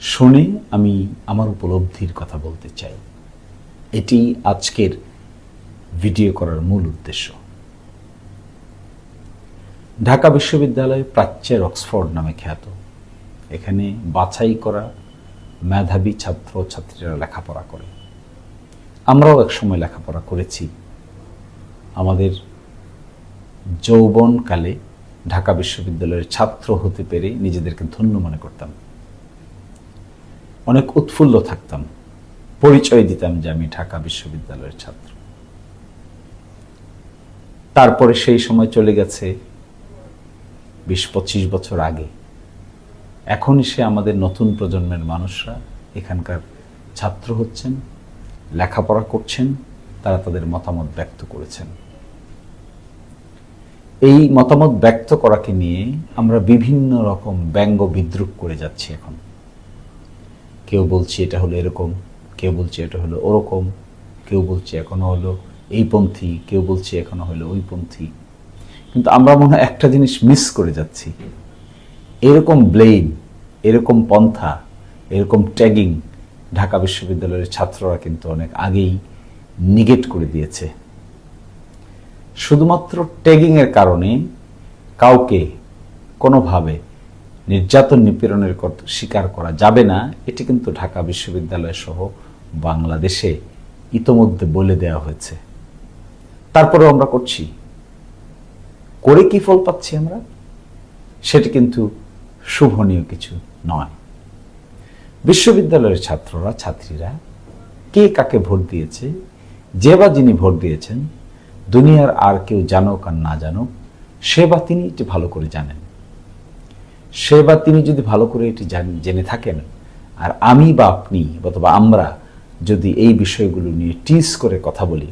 শুনে আমি আমার উপলব্ধির কথা বলতে চাই। এটি আজকের ভিডিও করার মূল উদ্দেশ্য। ঢাকা বিশ্ববিদ্যালয় প্রাচ্যের অক্সফোর্ড নামে খ্যাত। এখানে বাছাই করা মেধাবী ছাত্র ছাত্রীরা লেখাপড়া করে। আমরাও একসময় লেখাপড়া করেছি। আমাদের যৌবনকালে ঢাকা বিশ্ববিদ্যালয়ের ছাত্র হতে পেরে নিজেদেরকে ধন্য মনে করতাম। অনেক উৎফুল্ল থাকতাম, পরিচয় দিতাম যে আমি ঢাকা বিশ্ববিদ্যালয়ের ছাত্র। তারপরে সেই সময় চলে গেছে 20-25 বছর আগে। এখন এসে আমাদের নতুন প্রজন্মের মানুষরা এখানকার ছাত্র হচ্ছেন, লেখাপড়া করছেন, তারা তাদের মতামত ব্যক্ত করেছেন। এই মতামত ব্যক্ত করাকে নিয়ে আমরা বিভিন্ন রকম ব্যঙ্গ বিদ্রূপ করে যাচ্ছি। এখন কেউ বলছে এটা হলো এরকম, কেউ বলছে এটা হলো ওরকম, কেউ বলছে এখনো হলো এই পন্থী, কেউ বলছে এখনো হলো ওই পন্থী। কিন্তু আমরা মনে হয় একটা জিনিস মিস করে যাচ্ছি। এরকম ব্লেম, এরকম পন্থা, এরকম ট্যাগিং ঢাকা বিশ্ববিদ্যালয়ের ছাত্ররা কিন্তু অনেক আগেই নিগেট করে দিয়েছে। শুধুমাত্র ট্যাগিংয়ের কারণে কাউকে কোনোভাবে নির্যাতন নিপীড়নের শিকার করা যাবে না, এটি কিন্তু ঢাকা বিশ্ববিদ্যালয় সহ বাংলাদেশে ইতোমধ্যে বলে দেওয়া হয়েছে। তারপরেও আমরা করছি। করে কি ফল পাচ্ছি আমরা? সেটি কিন্তু শুভনীয় কিছু নয়। বিশ্ববিদ্যালয়ের ছাত্ররা ছাত্রীরা কে কাকে ভোট দিয়েছে, যে বা যিনি ভোট দিয়েছেন, দুনিয়ার আর কেউ জানুক আর না জানুক, সে বা তিনি এটি ভালো করে জানেন। সে বা তিনি যদি ভালো করে এটি জেনে থাকেন, আর আমি বা আপনি অথবা আমরা যদি এই বিষয়গুলো নিয়ে টিজ করে কথা বলি,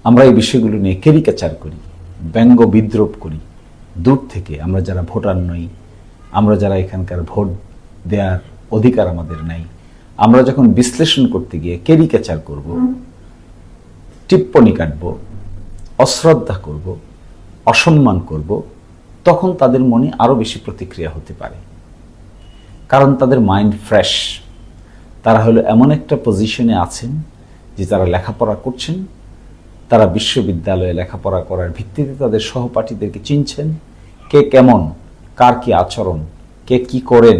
আমরা এই বিষয়গুলো নিয়ে ক্যারিকেচার করি, ব্যঙ্গ বিদ্রূপ করি দূর থেকে, আমরা যারা ভোটার নই, আমরা যারা এখানকার ভোট দেওয়ার অধিকার আমাদের নাই, আমরা যখন বিশ্লেষণ করতে গিয়ে ক্যারিকেচার করব, টিপ্পনি কাটব, অশ্রদ্ধা করব, অসম্মান করব, তখন তাদের মনে আরো বেশি প্রতিক্রিয়া হতে পারে। কারণ তাদের মাইন্ড ফ্রেশ। তারা হলো এমন একটা পজিশনে আছেন যে তারা লেখাপড়া করছেন, তারা বিশ্ববিদ্যালয়ে লেখাপড়া করার ভিত্তিতে তাদের সহপাঠীদেরকে চিনছেন, কে কেমন, কার কি আচরণ, কে কি করেন,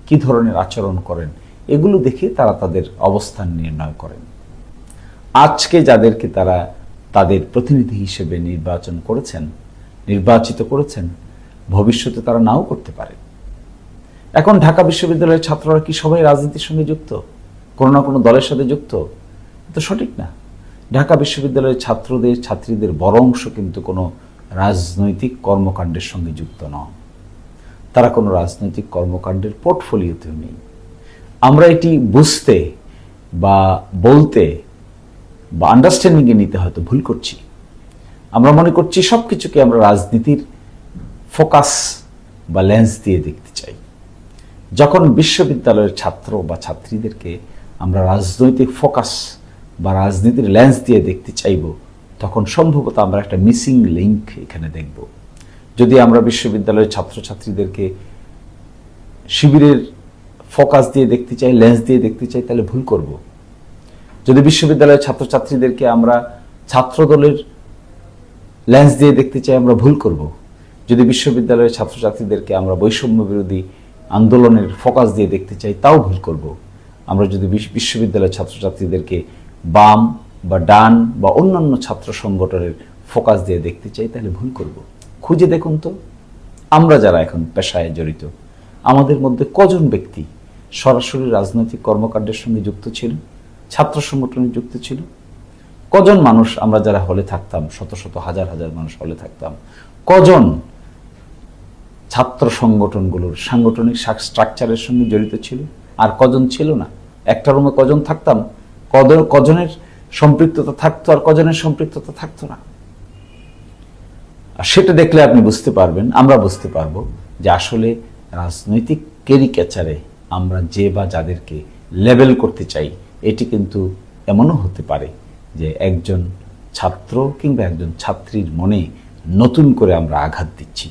কি ধরনের আচরণ করেন, এগুলো দেখে তারা তাদের অবস্থান নির্ণয় করেন। আজকে যাদেরকে তারা তাদের প্রতিনিধি হিসেবে নির্বাচিত করেছেন, ভবিষ্যতে তারা নাও করতে পারে। এখন ঢাকা বিশ্ববিদ্যালয়ের ছাত্ররা কি সবাই রাজনীতির সঙ্গে যুক্ত, কোনো না কোনো দলের সাথে যুক্ত? তো সঠিক না। ঢাকা বিশ্ববিদ্যালয়ের ছাত্রীদের বড় অংশ কিন্তু কোনো রাজনৈতিক কর্মকাণ্ডের সঙ্গে যুক্ত নন। তারা কোনো রাজনৈতিক কর্মকাণ্ডের পোর্টফোলিওতেও নেই। আমরা এটি বুঝতে বা বলতে বা আন্ডারস্ট্যান্ডিংয়ে নিতে হয়তো ভুল করছি। আমরা মনে করছি সবকিছুকে আমরা রাজনীতির ফোকাস বা লেন্স দিয়ে দেখতে চাই। যখন বিশ্ববিদ্যালয়ের ছাত্র বা ছাত্রীদেরকে আমরা রাজনৈতিক ফোকাস বা রাজনীতির লেন্স দিয়ে দেখতে চাইব, তখন সম্ভবত আমরা একটা মিসিং লিঙ্ক এখানে দেখব। যদি আমরা বিশ্ববিদ্যালয়ের ছাত্রছাত্রীদেরকে শিবিরের ফোকাস দিয়ে দেখতে চাই, লেন্স দিয়ে দেখতে চাই, তাহলে ভুল করব। যদি বিশ্ববিদ্যালয়ের ছাত্রছাত্রীদেরকে আমরা ছাত্রদলের লেন্স দিয়ে দেখতে চাই, আমরা ভুল করব। যদি বিশ্ববিদ্যালয়ের ছাত্রছাত্রীদেরকে আমরা বৈষম্য বিরোধী আন্দোলনের ফোকাস দিয়ে দেখতে চাই, তাও ভুল করব। আমরা যদি বিশ্ববিদ্যালয়ের ছাত্রছাত্রীদেরকে বাম বা ডান বা অন্যান্য ছাত্র সংগঠনের ফোকাস দিয়ে দেখতে চাই, তাহলে ভুল করব। খুঁজে দেখুন তো, আমরা যারা এখন পেশায় জড়িত, আমাদের মধ্যে কজন ব্যক্তি সরাসরি রাজনৈতিক কর্মকাণ্ডের সঙ্গে যুক্ত ছিল, ছাত্র সংগঠনে যুক্ত ছিল? কজন মানুষ আমরা যারা হলে থাকতাম, শত শত হাজার হাজার মানুষ হলে থাকতাম, কজন ছাত্র সংগঠনগুলোর সাংগঠনিক স্ট্রাকচারের সঙ্গে জড়িত ছিল, আর কজন ছিল না? একটা রুমে কজন থাকতাম, কজনের সম্পৃক্ততা থাকতো আর কজনের সম্পৃক্ততা থাকতো না? আর সেটা দেখলে আপনি বুঝতে পারবেন, আমরা বুঝতে পারবো যে আসলে রাজনৈতিক ক্যারিকেচারে আমরা যে বা যাদেরকে লেবেল করতে চাই, এটি কিন্তু এমনও হতে পারে যে একজন ছাত্র কিংবা একজন ছাত্রীর মনে নতুন করে আমরা আঘাত দিচ্ছি।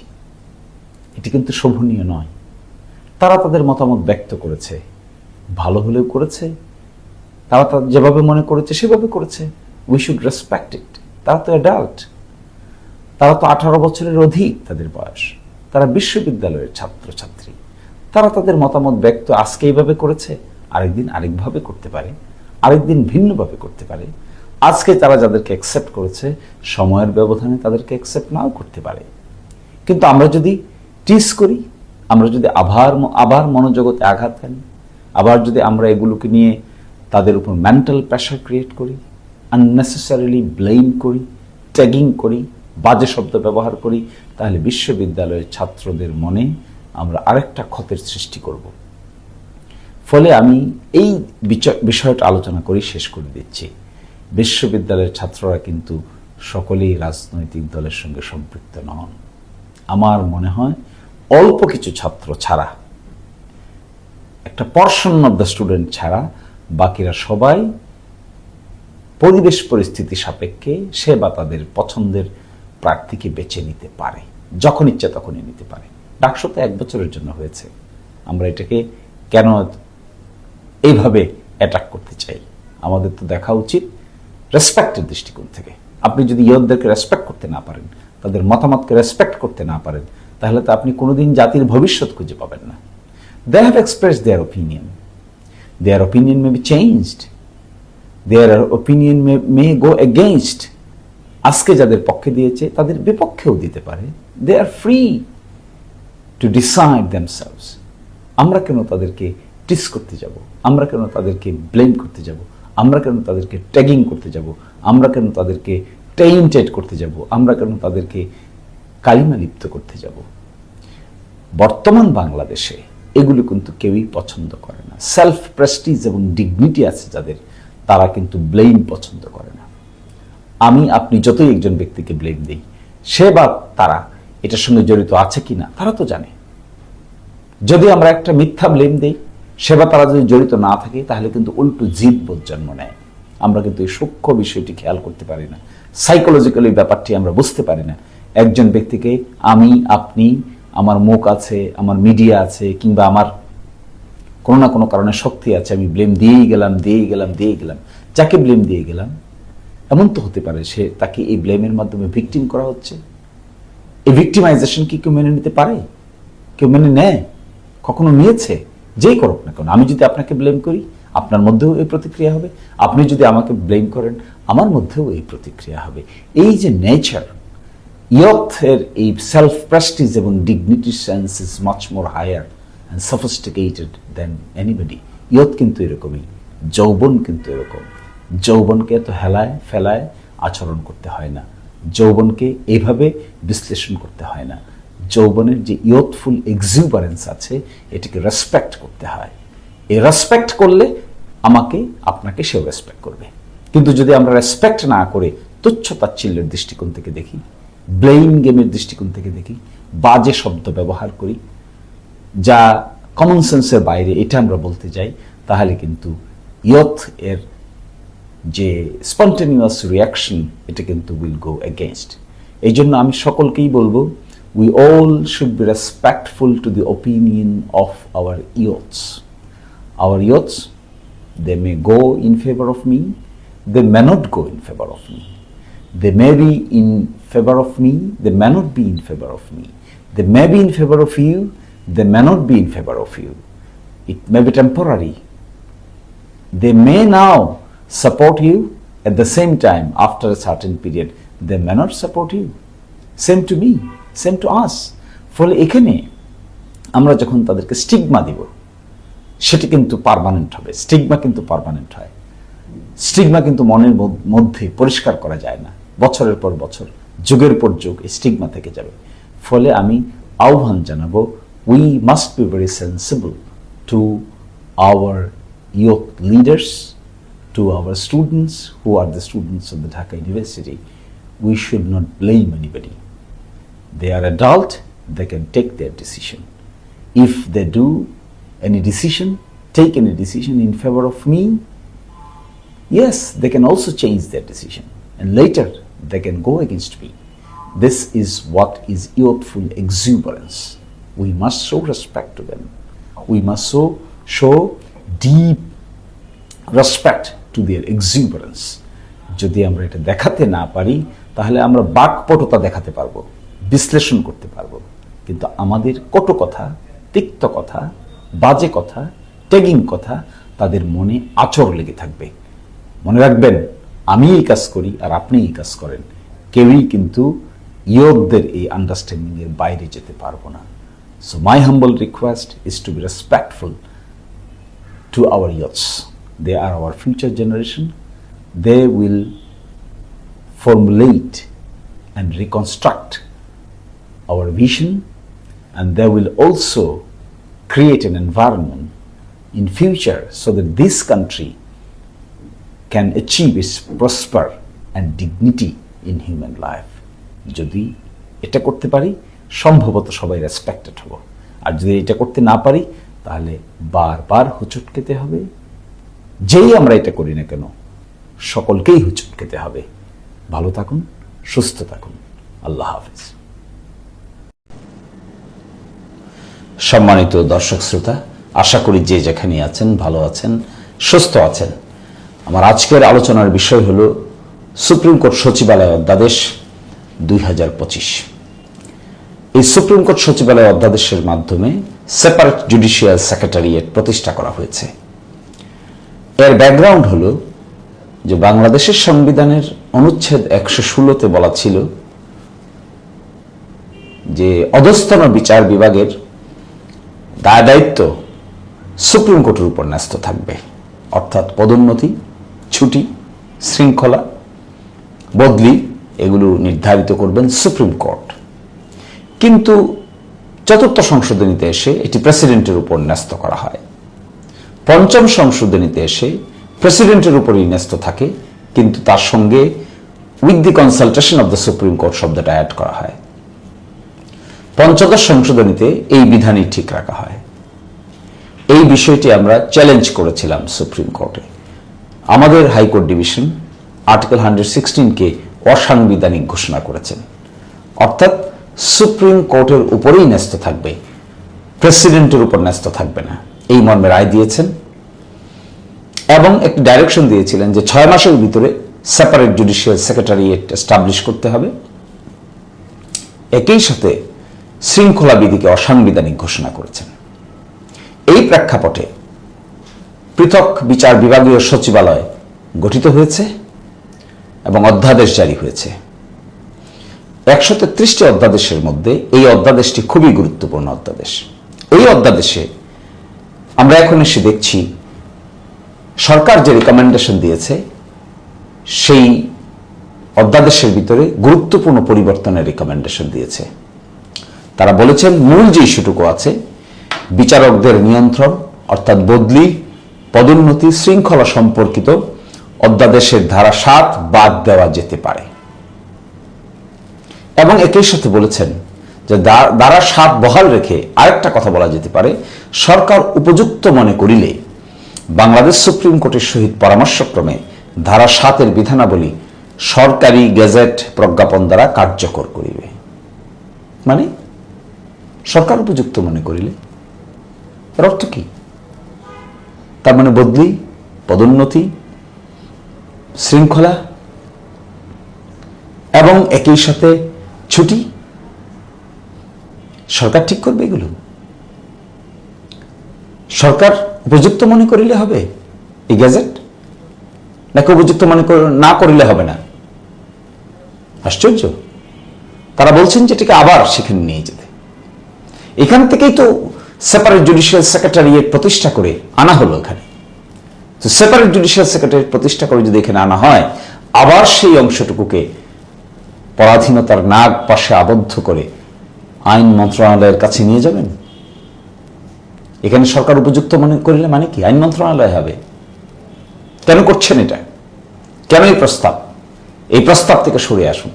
এটি কিন্তু শোভনীয় নয়। তারা তাদের মতামত ব্যক্ত করেছে, ভালো হলেও করেছে, তারা যেভাবে মনে করেছে সেভাবে করেছে, উই শুড রেসপেক্ট ইট। তারা তো অ্যাডাল্ট, তারা তো 18 বছরের অধিক তাদের বয়স, তারা বিশ্ববিদ্যালয়ের ছাত্রছাত্রী, তারা তাদের মতামত ব্যক্ত আজকে এইভাবে করেছে, আরেকদিন আরেকভাবে করতে পারে, আরেকদিন ভিন্নভাবে করতে পারে। আজকে তারা যাদেরকে অ্যাকসেপ্ট করেছে, সময়ের ব্যবধানে তাদেরকে অ্যাকসেপ্ট নাও করতে পারে। কিন্তু আমরা যদি টিস করি, আমরা যদি আবার মনোজগতে আঘাত আনি, আবার যদি আমরা এগুলোকে নিয়ে তাদের উপর মেন্টাল প্রেশার ক্রিয়েট করি, আননেসেসারিলি ব্লেম করি, ট্যাগিং করি, বাজে শব্দ ব্যবহার করি, তাহলে বিশ্ববিদ্যালয়ের ছাত্রদের মনে আমরা আরেকটা ক্ষতের সৃষ্টি করব। ফলে আমি এই বিষয়টা আলোচনা করি, শেষ করে দিচ্ছি। বিশ্ববিদ্যালয়ের ছাত্ররা কিন্তু সকলেই রাজনৈতিক দলের সঙ্গে সম্পৃক্ত নন। আমার মনে হয় অল্প কিছু ছাত্র ছাড়া, একটা পোরশন অফ দ্য স্টুডেন্ট ছাড়া বাকিরা সবাই পরিবেশ পরিস্থিতি সাপেক্ষে সে বা তাদের পছন্দের প্রার্থীকে বেছে নিতে পারে, যখন ইচ্ছে তখনই নিতে পারে। ডাকসু তো 1 বছরের জন্য হয়েছে, আমরা এটাকে কেন এইভাবে অ্যাটাক করতে চাই? আমাদের তো দেখা উচিত রেসপেক্টের দৃষ্টিকোণ থেকে। আপনি যদি ইয়তদেরকে রেসপেক্ট করতে না পারেন, তাদের মতামতকে রেসপেক্ট করতে না পারেন, তাহলে তো আপনি কোনোদিন জাতির ভবিষ্যৎ খুঁজে পাবেন না। They have expressed their opinion. Their opinion may be changed. Their opinion may go against. আজকে যাদের পক্ষে দিয়েছে তাদের বিপক্ষেও দিতে পারে। They are free to decide themselves. আমরা কেন তাদেরকে টিস করতে যাব? আমরা কেন তাদেরকে ব্লেম করতে যাব? আমরা কেন তাদেরকে ট্যাগিং করতে যাব? আমরা কেন তাদেরকে টেইন্টেড করতে যাব? আমরা কেন তাদেরকে কালিমা লিপ্ত করতে যাব? বর্তমান বাংলাদেশে এগুলো কিন্তু কেউই পছন্দ করে না। সেলফ প্রেস্টিজ এবং ডিগনিটি আছে যাদের, তারা কিন্তু ব্লেম পছন্দ করে না। আপনি যতই একজন ব্যক্তিকে ব্লেম দেই, সে বা তারা এটার সঙ্গে জড়িত আছে কিনা তারা তো জানে। যদি আমরা একটা মিথ্যা ব্লেম দেই, সে বা তারা যদি জড়িত না থাকে, তাহলে কিন্তু উল্টো জিদবোধ জন্ম নেয়। আমরা কিন্তু এই সূক্ষ্ম বিষয়টি খেয়াল করতে পারি না, সাইকোলজিক্যালি ব্যাপারটি আমরা বুঝতে পারি না। একজন ব্যক্তিকে আপনি, আমার মুখ আছে, আমার মিডিয়া আছে, কিংবা আমার কোনো না কোনো কারণে শক্তি আছে, আমি ব্লেম দিয়েই গেলাম। যাকে ব্লেম দিয়ে গেলাম, এমন তো হতে পারে তাকে এই ব্লেমের মাধ্যমে ভিকটিম করা হচ্ছে। এই ভিকটিমাইজেশন কি কেউ মেনে নিতে পারে? কেউ মেনে নেয়? কখনো নিয়েছে? যেই করুক না কেন, আমি যদি আপনাকে ব্লেম করি, আপনার মধ্যেও এই প্রতিক্রিয়া হবে। আপনি যদি আমাকে ব্লেম করেন, আমার মধ্যেও এই প্রতিক্রিয়া হবে। এই যে নেচার, ইয়থের এই সেলফ প্রেস্টিজ এবং dignity sense is much more higher and sophisticated than anybody. Youth কিন্তু এরকমই, যৌবন কিন্তু এরকম। যৌবনকে এত হেলায় ফেলায় আচরণ করতে হয় না, যৌবনকে এইভাবে বিশ্লেষণ করতে হয় না। যৌবনের যে ইয়থফুল এক্সুবারেন্স আছে, এটাকে রেসপেক্ট করতে হয়। এই রেসপেক্ট করলে আপনাকে সেও রেসপেক্ট করবে। কিন্তু যদি আমরা রেসপেক্ট না করে তুচ্ছ তাচ্ছিল্যের দৃষ্টিকোণ থেকে দেখি, ব্লেম গেমের দৃষ্টিকোণ থেকে দেখি, বাজে শব্দ ব্যবহার করি, যা কমন সেন্সের বাইরে, এটা আমরা বলতে যাই, তাহলে কিন্তু ইয়থ এর যে স্পন্টেনিয়াস রিয়াকশন, এটা কিন্তু উইল গো এগেইনস্ট। এই জন্য আমি সকলকেই বলবো, we all should be respectful to the opinion of our youths. Our youths, they may go in favor of me, they may not go in favor of me. They may be in favor of me, they may not be in favor of me. They may be in favor of you, they may not be in favor of you. It may be temporary. They may now support you, at the same time, after a certain period, they may not support you. Same to me, same to us. ফলে এখানে আমরা যখন তাদেরকে stigma দিব, সেটি কিন্তু permanent হবে। Stigma কিন্তু পার্মানেন্ট হয়। স্টিগমা কিন্তু মনের মধ্যে পরিষ্কার করা যায় না। বছরের পর বছর, যুগের পর যুগ এই স্টিগমা থেকে যাবে। ফলে আমি আহ্বান জানাবো, we must be very sensible to our youth leaders, to our students who are the students of the Dhaka University. We should not blame anybody. They are adult, they can take their decision. If they do take any decision in favor of me, yes, they can also change their decision, and later they can go against me. This is what is youthful exuberance. We must show respect to them. We must show deep respect to their exuberance. যদি আমরা এটা দেখাতে না পারি তাহলে আমরা বাকপটুতা দেখাতে পারবো, বিশ্লেষণ করতে পারবো, কিন্তু আমাদের কটু কথা, তিক্ত কথা, বাজে কথা, ট্যাগিং কথা তাদের মনে আচর লেগে থাকবে। মনে রাখবেন, আমি এই কাজ করি আর আপনি এই কাজ করেন, কেউই কিন্তু ইয়তদের এই আন্ডারস্ট্যান্ডিং এর বাইরে যেতে পারবো না। So my humble request is to be respectful to our youths. They are our future generation. They will formulate and reconstruct our vision, and they will also create an environment in future so that this country can achieve its prosper and dignity in human life. যদি এটা করতে পারি সম্ভবত সবাই respected হব, আর যদি এটা করতে না পারি তাহলে বারবার হুচট খেতে হবে। যেই আমরা এটা করি না কেন সকলকেই হুচট খেতে হবে। ভালো থাকুন, সুস্থ থাকুন। আল্লাহ হাফেজ। সম্মানিত দর্শক শ্রোতা, আশা করি যে যেখানে আছেন ভালো আছেন, সুস্থ আছেন। আমার আজকের আলোচনার বিষয় হলো সুপ্রিম কোর্ট সচিবালয় অধ্যাদেশ 2025। এই সুপ্রিম কোর্ট সচিবালয় অধ্যাদেশের মাধ্যমে সেপারেট জুডিশিয়াল সেক্রেটারিয়েট প্রতিষ্ঠা করা হয়েছে। এর ব্যাকগ্রাউন্ড হলো যে বাংলাদেশের সংবিধানের অনুচ্ছেদ 116-তে বলা ছিল যে অধস্তন বিচার বিভাগের দায় দায়িত্ব সুপ্রিম কোর্টের উপর ন্যস্ত থাকবে, অর্থাৎ পদোন্নতি, ছুটি, শৃঙ্খলা, বদলি এগুলো নির্ধারিত করবেন সুপ্রিম কোর্ট। কিন্তু চতুর্থ সংশোধনীতে এসে এটি প্রেসিডেন্টের উপর ন্যস্ত করা হয়। পঞ্চম সংশোধনীতে এসে প্রেসিডেন্টের উপরই ন্যস্ত থাকে, কিন্তু তার সঙ্গে with the consultation of the supreme court শব্দটা অ্যাড করা হয়। পঞ্চদশ সংশোধনীতে এই বিধানই ঠিক রাখা হয়। এই বিষয়টি আমরা চ্যালেঞ্জ করেছিলাম সুপ্রিম কোর্টে। আমাদের হাইকোর্ট ডিভিশন আর্টিকেল 116-কে অসাংবিধানিক ঘোষণা করেছেন, অর্থাৎ সুপ্রিম কোর্টের উপরেই ন্যস্ত থাকবে, প্রেসিডেন্টের উপর ন্যস্ত থাকবে না, এই মর্মে রায় দিয়েছেন। এবং একটি ডাইরেকশন দিয়েছিলেন যে 6 মাসের ভিতরে সেপারেট জুডিশিয়াল সেক্রেটারিয়েট এস্টাবলিশ করতে হবে। একই সাথে শৃঙ্খলা বিধিকে অসাংবিধানিক ঘোষণা করেছেন। এই প্রেক্ষাপটে পৃথক বিচার বিভাগীয় সচিবালয় গঠিত হয়েছে এবং অধ্যাদেশ জারি হয়েছে। 133টি অধ্যাদেশের মধ্যে এই অধ্যাদেশটি খুবই গুরুত্বপূর্ণ অধ্যাদেশ। এই অধ্যাদেশে আমরা এখন এসে দেখছি সরকার যে রিকমেন্ডেশন দিয়েছে সেই অধ্যাদেশের ভিতরে গুরুত্বপূর্ণ পরিবর্তনের রিকমেন্ডেশন দিয়েছে। তারা বলেছেন মূল যে ইস্যুটুকু আছে, বিচারকদের নিয়ন্ত্রণ অর্থাৎ বদলি, পদোন্নতি, শৃঙ্খলা সম্পর্কিত অধ্যাদেশের ধারা 7 বাদ দেওয়া যেতে পারে। এবং একই সাথে বলেছেন যে ধারা 7 বহাল রেখে আরেকটা কথা বলা যেতে পারে, সরকার উপযুক্ত মনে করিলে বাংলাদেশ সুপ্রিম কোর্টের সহিত পরামর্শক্রমে ধারা 7-এর বিধানাবলী সরকারি গেজেট প্রজ্ঞাপন দ্বারা কার্যকর করিবে। মানে সরকার উপযুক্ত মনে করিলে, এর অর্থ কি? তার মানে বদলি, পদোন্নতি, শৃঙ্খলা এবং একই সাথে ছুটি সরকার ঠিক করবে। এগুলো সরকার উপযুক্ত মনে করিলে হবে এই গ্যাজেট, নাকি উপযুক্ত মনে না করিলে হবে না? আশ্চর্য। তারা বলছেন যে এটাকে আবার সেখানে নিয়ে যেতে। এখান থেকেই তো সেপারেট জুডিশিয়াল সেক্রেটারিয়েট প্রতিষ্ঠা করে আনা হলো এখানে। তো সেপারেট জুডিশিয়াল সেক্রেটারিয়েট প্রতিষ্ঠা করে যদি এখানে আনা হয়, আবার সেই অংশটুকুকে পরাধীনতার নাগ পাশে আবদ্ধ করে আইন মন্ত্রণালয়ের কাছে নিয়ে যাবেন। এখানে সরকার উপযুক্ত মনে করিলে মানে কি আইন মন্ত্রণালয় হবে? কেন করছেন এটা? কেন এই প্রস্তাব? এই প্রস্তাব থেকে সরে আসুন।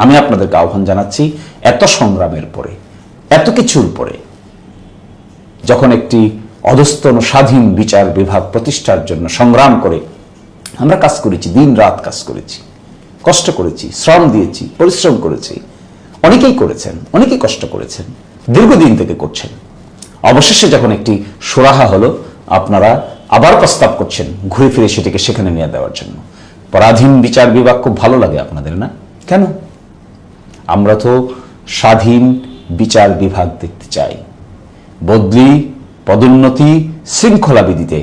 আমি আপনাদেরকে আহ্বান জানাচ্ছি, এত সংগ্রামের পরে, এত কিছুর পরে যখন একটি অধস্তন স্বাধীন বিচার বিভাগ প্রতিষ্ঠার জন্য সংগ্রাম করে আমরা কাজ করেছি, দিন রাত কাজ করেছি, কষ্ট করেছি, শ্রম দিয়েছি, পরিশ্রম করেছি, অনেকেই করেছেন, অনেকেই কষ্ট করেছেন, দীর্ঘদিন থেকে করছেন। অবশেষে যখন একটি সুরাহা হলো, আপনারা আবার প্রস্তাব করছেন ঘুরে ফিরে সেটিকে সেখানে নিয়ে দেওয়ার জন্য। পরাধীন বিচার বিভাগ খুব ভালো লাগে আপনাদের, না? কেন? আমরা তো স্বাধীন বিচার বিভাগ দেখতে চাই। বদলি, পদোন্নতি, শৃঙ্খলা বিধিতে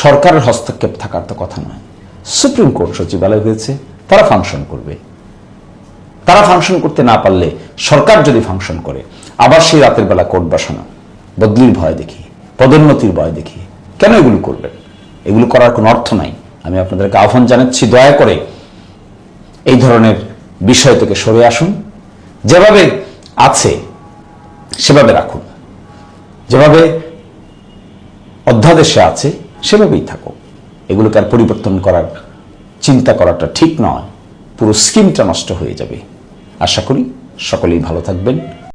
সরকারের হস্তক্ষেপ থাকার তো কথা নয়। সুপ্রিম কোর্ট সচিবালয় হয়েছে, তারা ফাংশন করবে। তারা ফাংশন করতে না পারলে সরকার যদি ফাংশন করে, আবার সেই রাতের বেলা কোর্ট বসানো, বদলির ভয় দেখিয়ে, পদোন্নতির ভয় দেখিয়ে কেন এগুলো করবেন? এগুলো করার কোনো অর্থ নাই। আমি আপনাদেরকে আহ্বান জানাচ্ছি, দয়া করে এই ধরনের বিষয় থেকে সরে আসুন। যেভাবে আছে সেভাবে রাখুন, যেভাবে অধ্যাদেশে আছে সেভাবেই থাকো। এগুলোকে আর পরিবর্তন করার চিন্তা করাটা ঠিক নয়। পুরো স্কিমটা নষ্ট হয়ে যাবে। আশা করি সকলেই ভালো থাকবেন।